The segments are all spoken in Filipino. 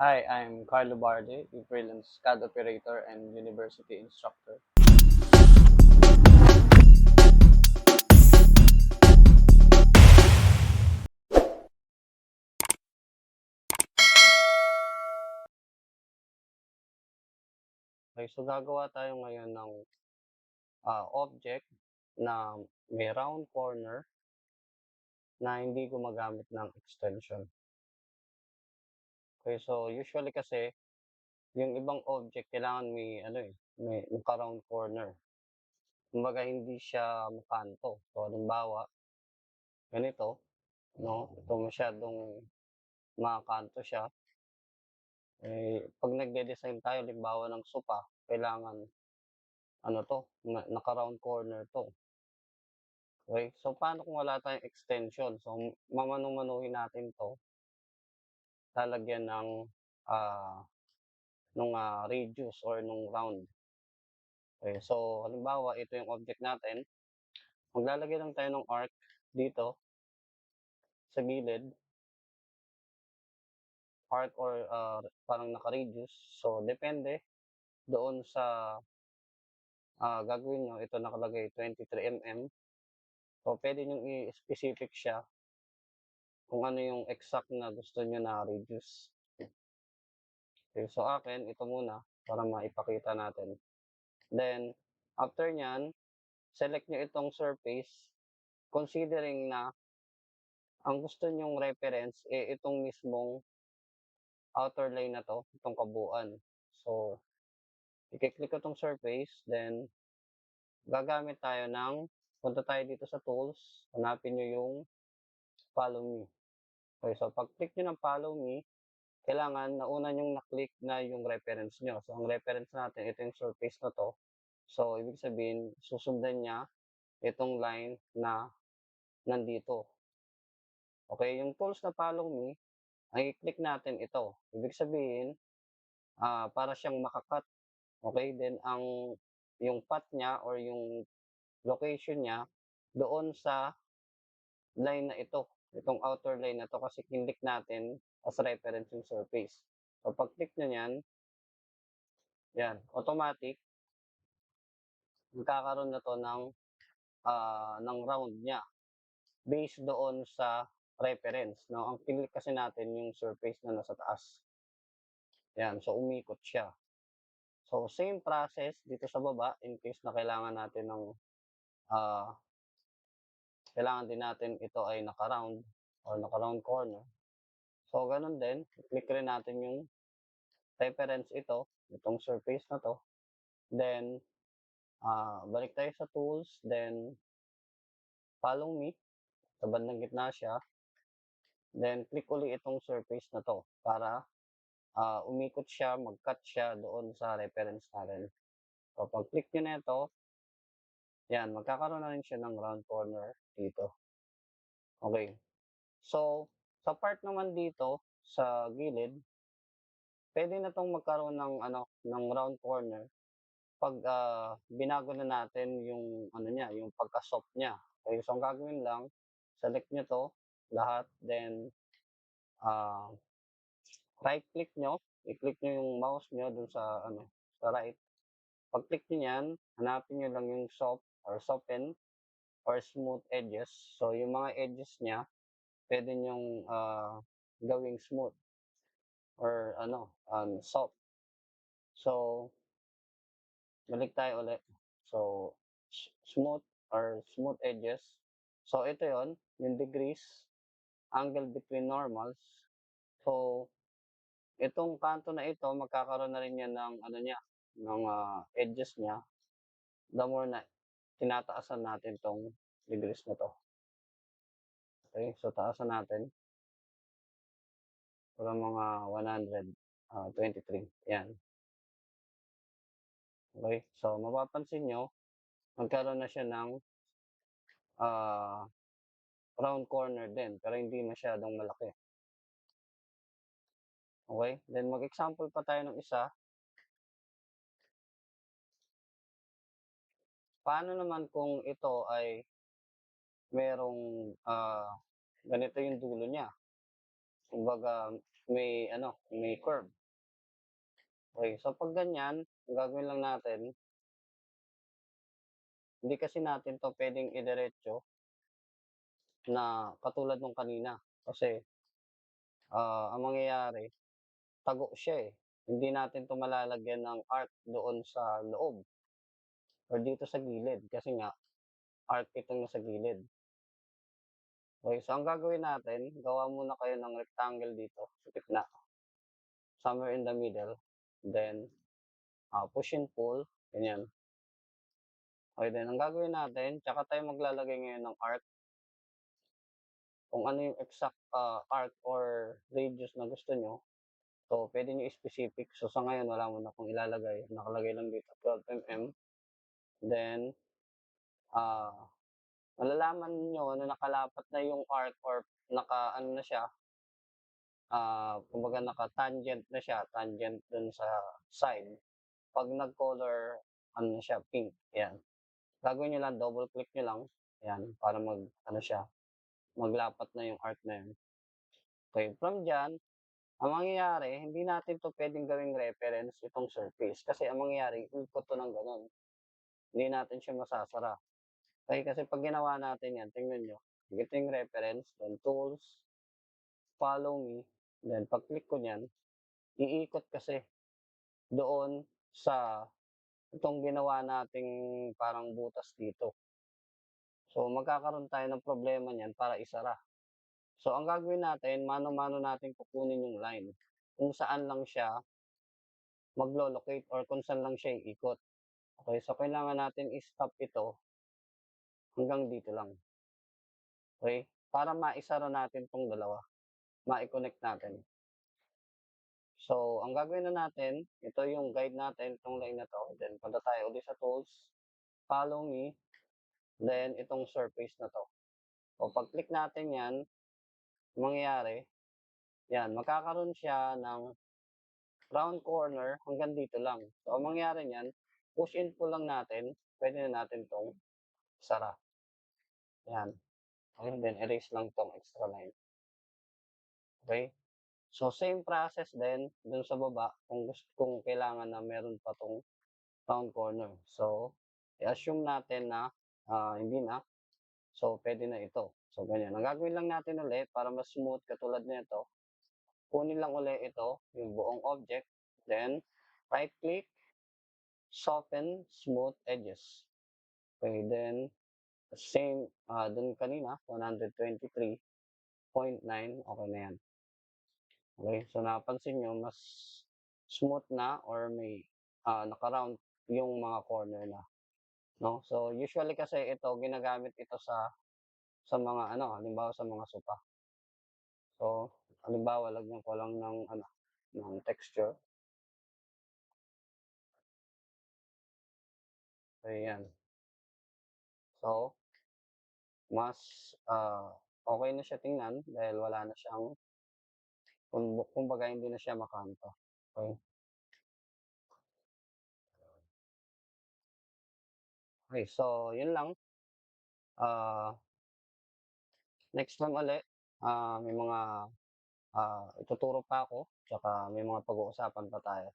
Hi, I'm Carlo Barde, a freelance CAD operator and university instructor. Okay, so gagawa tayo ngayon ng object na may round corner na hindi gumagamit ng extension. Okay, so usually kasi yung ibang object kailangan may naka-round corner. Kumbaga hindi siya makanto. So halimbawa, ganito, no? Ito masyadong makanto siya. Pag nagde-design tayo, halimbawa ng sopa, kailangan naka-round corner to. Okay? So, paano kung wala tayong extension? So, mamanu-manuhin natin to. Lalagyan ng ah, radius or nung round. Okay? So, halimbawa, ito yung object natin. Maglalagay lang tayo ng arc dito sa gilid. Arc or parang naka-radius. So, depende doon sa gagawin nyo. Ito nakalagay 23 mm. So, pwede nyo i-specific siya kung ano yung exact na gusto nyo na radius. Okay, so akin, ito muna para maipakita natin. Then, after nyan, select nyo itong surface considering na ang gusto nyong reference itong mismong outer line na to, itong kabuuan. So, i-click ko itong surface, then gagamit tayo punta tayo dito sa tools, hanapin nyo yung follow me. Okay, so pag-click nyo ng follow me, kailangan nauna nyong na-click na yung reference nyo. So, ang reference natin, ito yung surface na to. So, ibig sabihin, susundan niya itong line na nandito. Okay, yung tools na follow me, ay i-click natin ito. Ibig sabihin, para siyang makakat. Okay, then yung path niya or yung location niya doon sa line na ito. Itong outer line na to kasi kinlik natin as reference yung surface. So, pag click nyo yan, yan, automatic, magkakaroon na to ng round niya based doon sa reference. No? Ang pinili kasi natin yung surface na nasa taas. Yan, so umikot siya. So same process dito sa baba in case na uh, kailangan din natin ito ay naka-round or naka-round corner. So ganun din, click rin natin yung reference itong surface na to. Then, balik tayo sa tools, then follow me, sa bandang gitna siya. Then, click uli itong surface na to para umikot siya, mag-cut siya doon sa reference natin. So, pag click nyo na ito, yan, magkakaroon na rin siya ng round corner dito. Okay. So, sa part naman dito, sa gilid, pwede na itong magkaroon ng round corner pag binago na natin yung yung pagka-soft niya. Okay, so ang gagawin lang, select nyo to lahat, then uh, right click nyo, i-click nyo yung mouse nyo dun sa right. Pag click nyo yan, hanapin nyo lang yung soft or soften or smooth edges. So yung mga edges niya, pwede nyong gawing smooth or soft. So balik tayo ulit. So smooth or smooth edges. So ito yung degrees, angle between normals. So itong kanto na ito, magkakaroon na rin yan ng edges niya. The more na tinataasan natin tong degrees na to. Okay, so taasan natin. Para mga 123. Yan. Okay, so mapapansin nyo, magkaroon na siya ng ah, round corner din, pero hindi masyadong malaki. Okay, then mag-example pa tayo ng isa. Paano naman kung ito ay merong ganito yung dulo niya? kumbaga may ano, may curve. Okey, so 'pag ganyan, ang gagawin lang natin, hindi kasi natin 'to puwedeng idiretso na katulad nung kanina. Kasi, ang mangyayari, tago siya, eh. Hindi natin 'to malalagyan ng arc doon sa loob or dito sa gilid kasi nga arc itong nasa gilid. Okey, so ang gagawin natin, gawa muna kayo ng rectangle dito sa gitna, somewhere in the middle, then, push and pull, ganyan. Okey, then ang gagawin natin, tsaka tayo maglalagay ngayon ng arc, kung ano yung exact, arc or radius na gusto niyo. So, puwede niyo i-specific. So, sa ngayon wala muna akong ilalagay, nakalagay lang dito 12 mm. Then, ah, malalaman niyo na nakalapat na yung arc or naka-ano na siya, kumbaga naka-tangent na siya, tangent dun sa side, 'pag nag-color ano na siya, pink, 'yan. Gagawin niyo lang, double click niyo lang, 'yan, para mag-ano siya, maglapat na yung arc na yun. Okey, from diyan, ang mangyayari, hindi natin 'to puwedeng gawing reference itong surface kasi ang mangyayari iikot 'to ng gano'n, hindi natin siya masasara. Okey, kasi 'pag ginawa natin 'yan, tingnan niyo, ito yung reference, then tools, follow me, then pag-click ko niyan, iikot kasi doon sa itong ginawa nating parang butas dito. So, magkakaroon tayo ng problema niyan para isara. So, ang gagawin natin, mano-mano natin kukunin yung line kung saan lang siya maglo-locate or kung saan lang siya iikot. Okey, so kailangan natin i-stop ito hanggang dito lang, okey? Para maisara natin 'tong dalawa, mai-connect natin. So, ang gagawin na natin, ito yung guide natin, 'tong line na 'to, then punta tayo ulit sa tools, follow me, then itong surface na 'to. O pag-click natin 'yan, ang mangyayari, 'yan, magkakaroon siya ng round corner hanggang dito lang. So, ang mangyayari niyan, push and pull lang natin, puwede na natin 'tong isara, 'yan. Ayun, then erase lang 'tong extra line, okey? So, same process din dun sa baba kung kailangan na meron pa 'tong round corner. So, i-assume natin na, hindi na, so puwede na ito. So, ganyan. Ang gagawin lang natin ulit para mas smooth katulad nito, kunin lang uli ito, yung buong object, then right click, soften smooth edges. Okay, then same, dun kanina 123.9, okay na yan. Okay, so napansin niyo mas smooth na or may, naka-round yung mga corner na, 'no? So, usually kasi ito ginagamit ito sa mga ano, halimbawa sa mga sofa. So, halimbawa lagyan ko lang ng ano, ng texture, ayan. So, mas, okey na siya tingnan dahil wala na siyang kumbaga hindi na siya makanto, okey. Okey, so yun lang, ah, next time uli, may mga, ituturo pa ako tsaka may mga pag-uusapan pa tayo.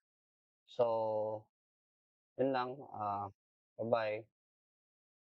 So, yun lang, ba-bye.